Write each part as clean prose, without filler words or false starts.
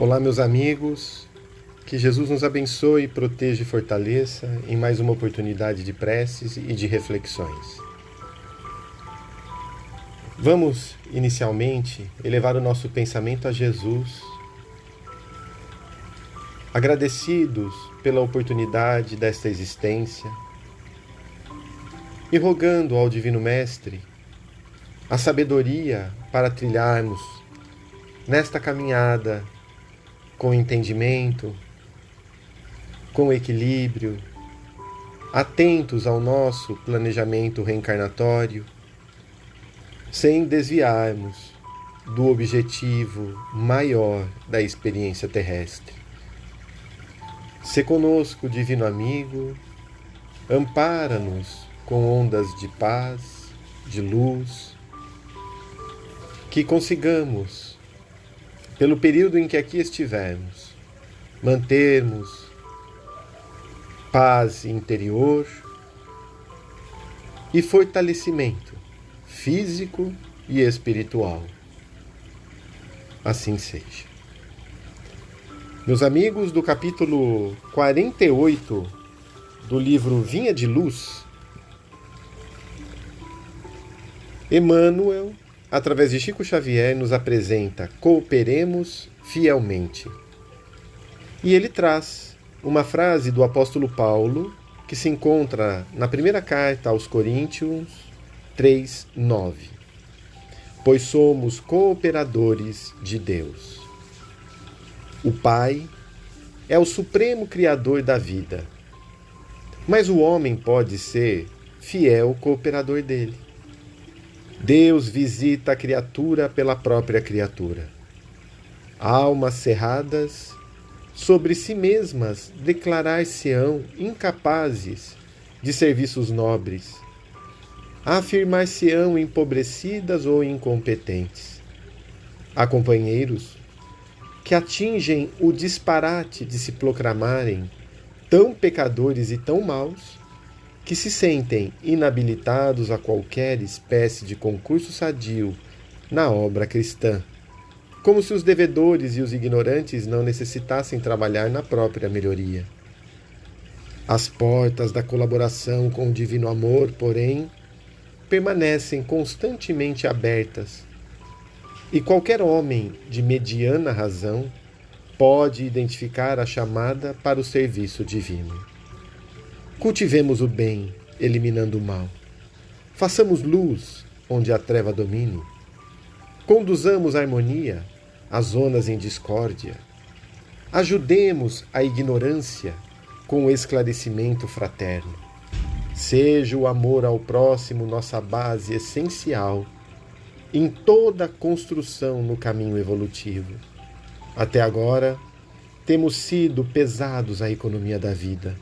Olá, meus amigos, que Jesus nos abençoe, proteja e fortaleça em mais uma oportunidade de preces e de reflexões. Vamos, inicialmente, elevar o nosso pensamento a Jesus, agradecidos pela oportunidade desta existência e rogando ao Divino Mestre a sabedoria para trilharmos nesta caminhada com entendimento, com equilíbrio, atentos ao nosso planejamento reencarnatório, sem desviarmos do objetivo maior da experiência terrestre. Se conosco, Divino Amigo, ampara-nos com ondas de paz, de luz, que consigamos, pelo período em que aqui estivermos, mantermos paz interior e fortalecimento físico e espiritual. Assim seja. Meus amigos, do capítulo 48 do livro Vinha de Luz, Emmanuel, através de Chico Xavier, nos apresenta Cooperemos fielmente. E ele traz uma frase do apóstolo Paulo, que se encontra na primeira carta aos Coríntios 3:9. Pois somos cooperadores de Deus. O Pai é o supremo criador da vida, mas o homem pode ser fiel cooperador dele. Deus visita a criatura pela própria criatura. Almas cerradas sobre si mesmas declarar-se-ão incapazes de serviços nobres, afirmar-se-ão empobrecidas ou incompetentes. Há companheiros que atingem o disparate de se proclamarem tão pecadores e tão maus que se sentem inabilitados a qualquer espécie de concurso sadio na obra cristã, como se os devedores e os ignorantes não necessitassem trabalhar na própria melhoria. As portas da colaboração com o Divino Amor, porém, permanecem constantemente abertas, e qualquer homem de mediana razão pode identificar a chamada para o serviço divino. Cultivemos o bem, eliminando o mal. Façamos luz onde a treva domine. Conduzamos a harmonia às zonas em discórdia. Ajudemos a ignorância com o esclarecimento fraterno. Seja o amor ao próximo nossa base essencial em toda a construção no caminho evolutivo. Até agora, temos sido pesados à economia da vida.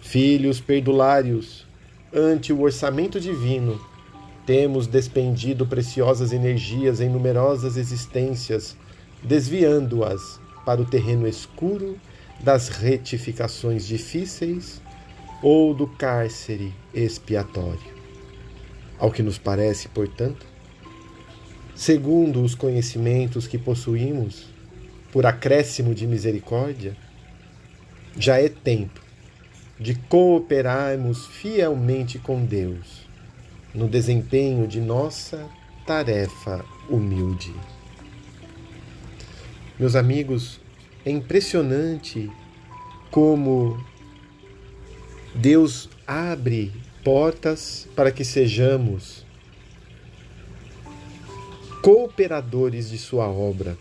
Filhos perdulários, ante o orçamento divino, temos despendido preciosas energias em numerosas existências, desviando-as para o terreno escuro das retificações difíceis ou do cárcere expiatório. Ao que nos parece, portanto, segundo os conhecimentos que possuímos, por acréscimo de misericórdia, já é tempo de cooperarmos fielmente com Deus no desempenho de nossa tarefa humilde. Meus amigos, é impressionante como Deus abre portas para que sejamos cooperadores de sua obra.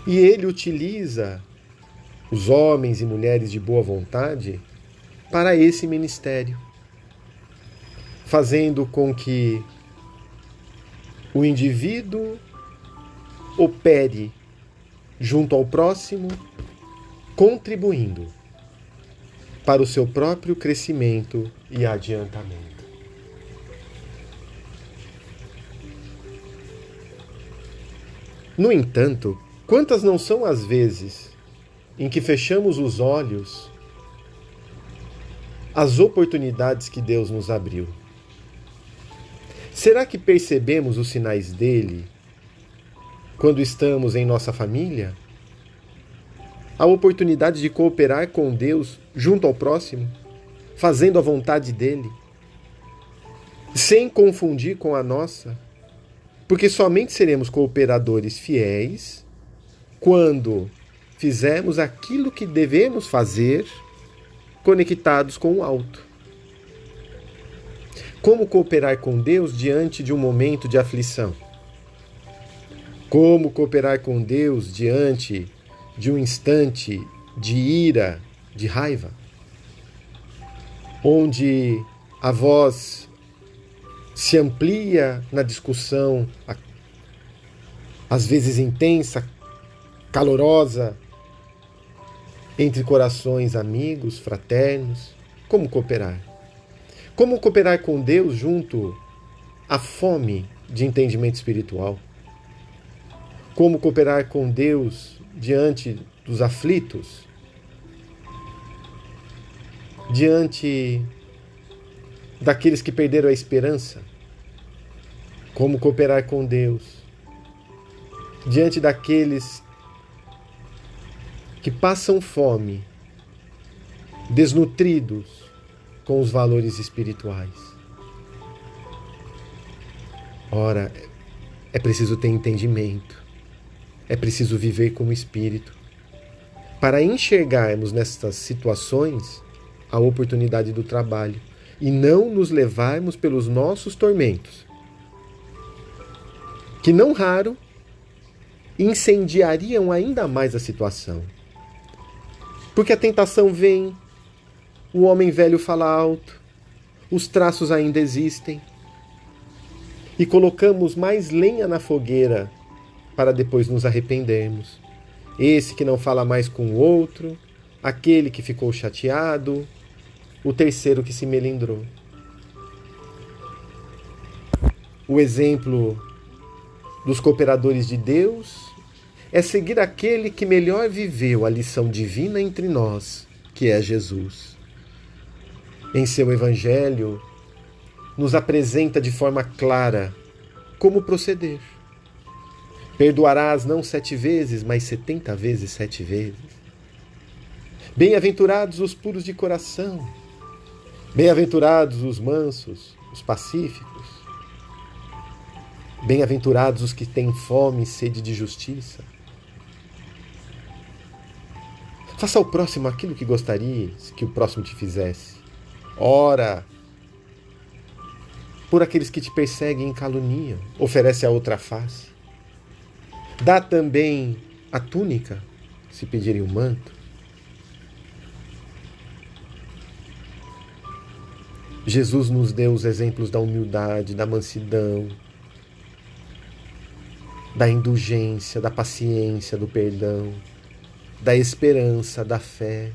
E Ele utiliza os homens e mulheres de boa vontade para esse ministério, fazendo com que o indivíduo opere junto ao próximo, contribuindo para o seu próprio crescimento e adiantamento. No entanto, quantas não são as vezes em que fechamos os olhos às oportunidades que Deus nos abriu? Será que percebemos os sinais dele quando estamos em nossa família, a oportunidade de cooperar com Deus junto ao próximo, fazendo a vontade dele, sem confundir com a nossa, porque somente seremos cooperadores fiéis quando fizermos aquilo que devemos fazer conectados com o alto. Como cooperar com Deus diante de um momento de aflição? Como cooperar com Deus diante de um instante de ira, de raiva? Onde a voz se amplia na discussão, às vezes intensa, calorosa, entre corações amigos, fraternos. Como cooperar? Como cooperar com Deus junto à fome de entendimento espiritual? Como cooperar com Deus diante dos aflitos? Diante daqueles que perderam a esperança? Como cooperar com Deus diante daqueles que passam fome, desnutridos com os valores espirituais? Ora, é preciso ter entendimento, é preciso viver como espírito, para enxergarmos nestas situações a oportunidade do trabalho e não nos levarmos pelos nossos tormentos, que não raro incendiariam ainda mais a situação. Porque a tentação vem, o homem velho fala alto, os traços ainda existem, e colocamos mais lenha na fogueira para depois nos arrependermos. Esse que não fala mais com o outro, aquele que ficou chateado, o terceiro que se melindrou. O exemplo dos cooperadores de Deus é seguir aquele que melhor viveu a lição divina entre nós, que é Jesus. Em seu Evangelho, nos apresenta de forma clara como proceder. Perdoarás não 7 vezes, mas 70 vezes 7 vezes. Bem-aventurados os puros de coração. Bem-aventurados os mansos, os pacíficos. Bem-aventurados os que têm fome e sede de justiça. Faça ao próximo aquilo que gostarias que o próximo te fizesse. Ora por aqueles que te perseguem e caluniam. Oferece a outra face. Dá também a túnica, se pedirem o manto. Jesus nos deu os exemplos da humildade, da mansidão, da indulgência, da paciência, do perdão, da esperança, da fé.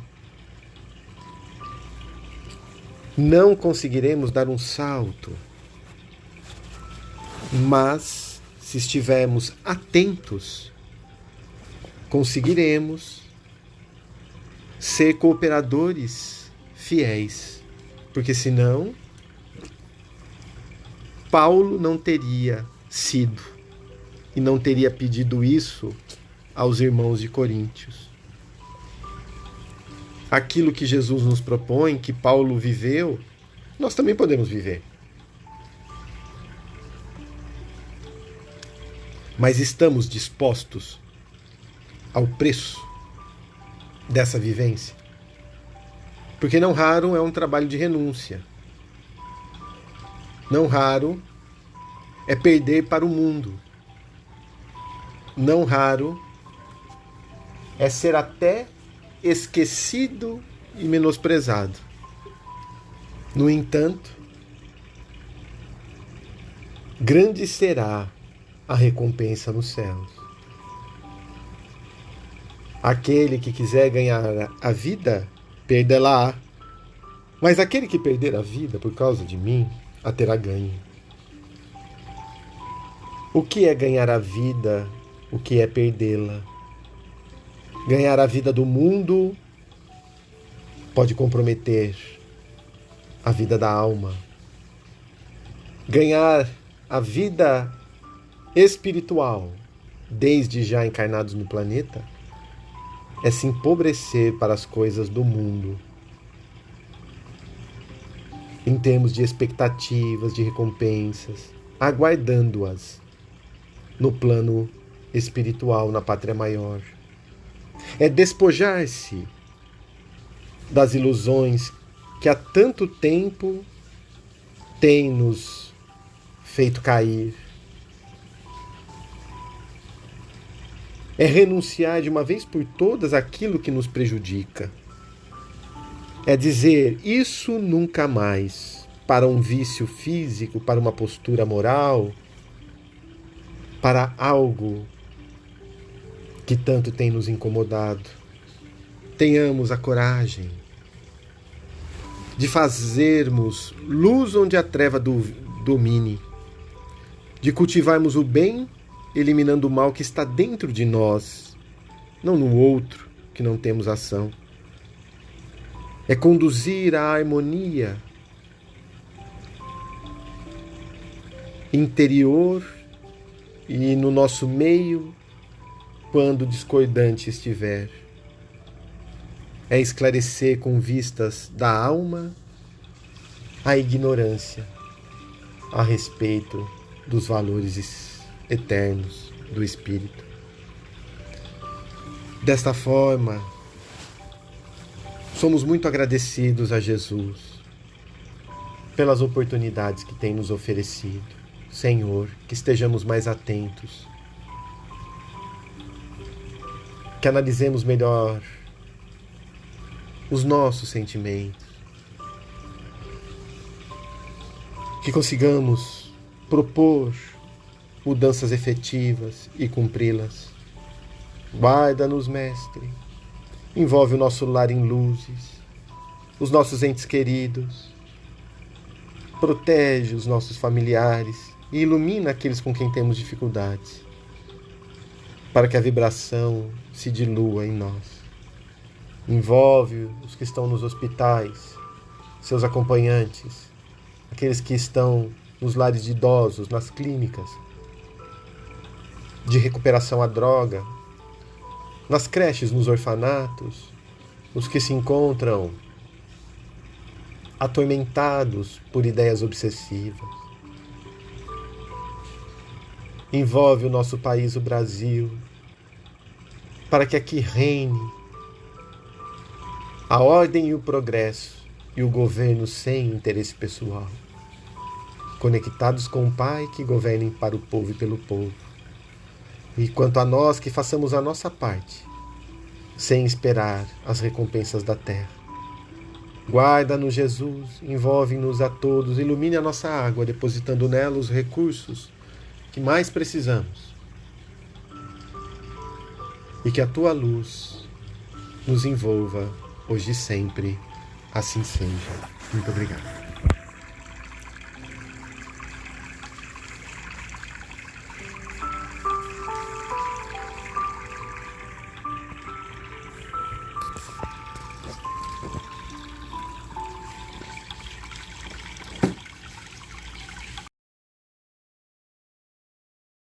Não conseguiremos dar um salto, mas se estivermos atentos, conseguiremos ser cooperadores fiéis, porque senão Paulo não teria sido e não teria pedido isso aos irmãos de Coríntios. Aquilo que Jesus nos propõe, que Paulo viveu, nós também podemos viver. Mas estamos dispostos ao preço dessa vivência? Porque não raro é um trabalho de renúncia. Não raro é perder para o mundo. Não raro é ser até esquecido e menosprezado. No entanto, grande será a recompensa nos céus. Aquele que quiser ganhar a vida, perdê-la-á. Mas aquele que perder a vida por causa de mim, a terá ganho. O que é ganhar a vida? O que é perdê-la? Ganhar a vida do mundo pode comprometer a vida da alma. Ganhar a vida espiritual desde já encarnados no planeta, é se empobrecer para as coisas do mundo, em termos de expectativas, de recompensas, aguardando-as no plano espiritual, na pátria maior. É despojar-se das ilusões que há tanto tempo têm nos feito cair. É renunciar de uma vez por todas aquilo que nos prejudica. É dizer isso nunca mais, para um vício físico, para uma postura moral, para algo que tanto tem nos incomodado. Tenhamos a coragem de fazermos luz onde a treva domine, de cultivarmos o bem, eliminando o mal que está dentro de nós, não no outro, que não temos ação. É conduzir a harmonia interior e no nosso meio, quando discordante estiver. É esclarecer com vistas da alma a ignorância a respeito dos valores eternos do espírito. Desta forma, somos muito agradecidos a Jesus pelas oportunidades que tem nos oferecido. Senhor, que estejamos mais atentos, que analisemos melhor os nossos sentimentos, que consigamos propor mudanças efetivas e cumpri-las. Guarda-nos, Mestre, envolve o nosso lar em luzes, os nossos entes queridos, protege os nossos familiares e ilumina aqueles com quem temos dificuldades, para que a vibração se dilua em nós. Envolve os que estão nos hospitais, seus acompanhantes, aqueles que estão nos lares de idosos, nas clínicas de recuperação à droga, nas creches, nos orfanatos, os que se encontram atormentados por ideias obsessivas. Envolve o nosso país, o Brasil, para que aqui reine a ordem e o progresso e o governo sem interesse pessoal, conectados com o Pai que governem para o povo e pelo povo. E quanto a nós, que façamos a nossa parte, sem esperar as recompensas da terra. Guarda-nos, Jesus, envolve-nos a todos, ilumine a nossa água, depositando nela os recursos que mais precisamos. E que a tua luz nos envolva hoje e sempre. Assim seja. Muito obrigado.